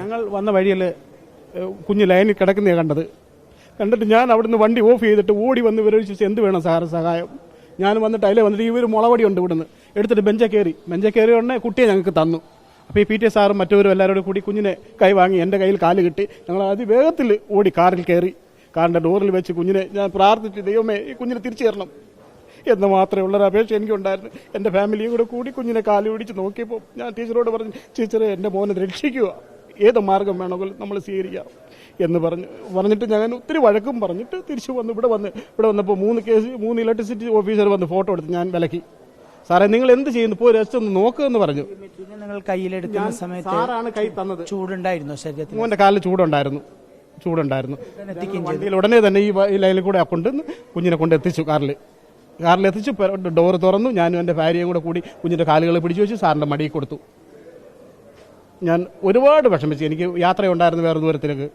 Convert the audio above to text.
ഞങ്ങൾ വന്ന വഴിയിൽ കുഞ്ഞ് ലൈനിൽ കിടക്കുന്നതാണ് കണ്ടിട്ട് ഞാൻ അവിടുന്ന് വണ്ടി ഓഫ് ചെയ്തിട്ട് ഓടി വന്ന് ഇവരോട് ചോദിച്ചു എന്ത് വേണം സഹായം. ഞാൻ വന്നിട്ട് അതിലെ വന്നിട്ട് ഇവർ മുളവടി ഉണ്ട് ഇവിടുന്ന് എടുത്തിട്ട് ബെഞ്ചെ കയറി ഉടനെ കുട്ടിയെ ഞങ്ങൾക്ക് തന്നു. അപ്പോൾ ഈ PT സാറും മറ്റവരും എല്ലാവരോടും കൂടി കുഞ്ഞിനെ കൈ വാങ്ങി എൻ്റെ കയ്യിൽ കാല് കിട്ടി. ഞങ്ങൾ അതിവേഗത്തിൽ ഓടി കാറിൽ കയറി കാറിൻ്റെ ഡോറിൽ വെച്ച് കുഞ്ഞിനെ ഞാൻ പ്രാർത്ഥിച്ചു, ദൈവമേ ഈ കുഞ്ഞിനെ തിരിച്ചു തരണം എന്ന് മാത്രമേ ഉള്ളൊരു അപേക്ഷ എനിക്കുണ്ടായിരുന്നു. എൻ്റെ ഫാമിലിയും കൂടി കുഞ്ഞിനെ കാല് പിടിച്ച് നോക്കിയപ്പോൾ ഞാൻ ടീച്ചറോട് പറഞ്ഞു, ടീച്ചറെ എൻ്റെ മോനെ രക്ഷിക്കുക, ഏത് മാർഗം വേണമെങ്കിലും നമ്മൾ സ്വീകരിക്കാം എന്ന് പറഞ്ഞിട്ട് ഞാൻ ഒത്തിരി വഴക്കും പറഞ്ഞിട്ട് തിരിച്ചു വന്നു. ഇവിടെ വന്നപ്പോൾ 3 ഇലക്ട്രിസിറ്റി ഓഫീസർ വന്ന് ഫോട്ടോ എടുത്ത് ഞാൻ വിലക്കി. സാറേ നിങ്ങൾ എന്ത് ചെയ്യുന്നു, പോയി രജിസ്റ്റർ ഒന്ന് നോക്കുമെന്ന് പറഞ്ഞു. നിങ്ങൾ കയ്യിലെടുക്കുന്ന സമയത്ത് സാറാണ് കൈ തന്നത്. ചൂടുണ്ടായിരുന്നു ശരീരത്തിൽ? മോൻ്റെ കാലിൽ ചൂടുണ്ടായിരുന്നു. വണ്ടിയിൽ ഉടനെ തന്നെ ഈ ലൈനിൽ കൂടെ കുഞ്ഞിനെ കൊണ്ട് എത്തിച്ചു. കാറിലെത്തിച്ചു, ഡോറ് തുറന്നു. ഞാനും എൻ്റെ ഭാര്യയും കൂടി കുഞ്ഞിൻ്റെ കാലുകൾ പിടിച്ചു വെച്ച് സാറിൻ്റെ മടിയിൽ കൊടുത്തു. ഞാൻ ഒരുപാട് വിഷമിച്ചു. എനിക്ക് യാത്രയുണ്ടായിരുന്നു വേറെ ദൂരത്തിലേക്ക്.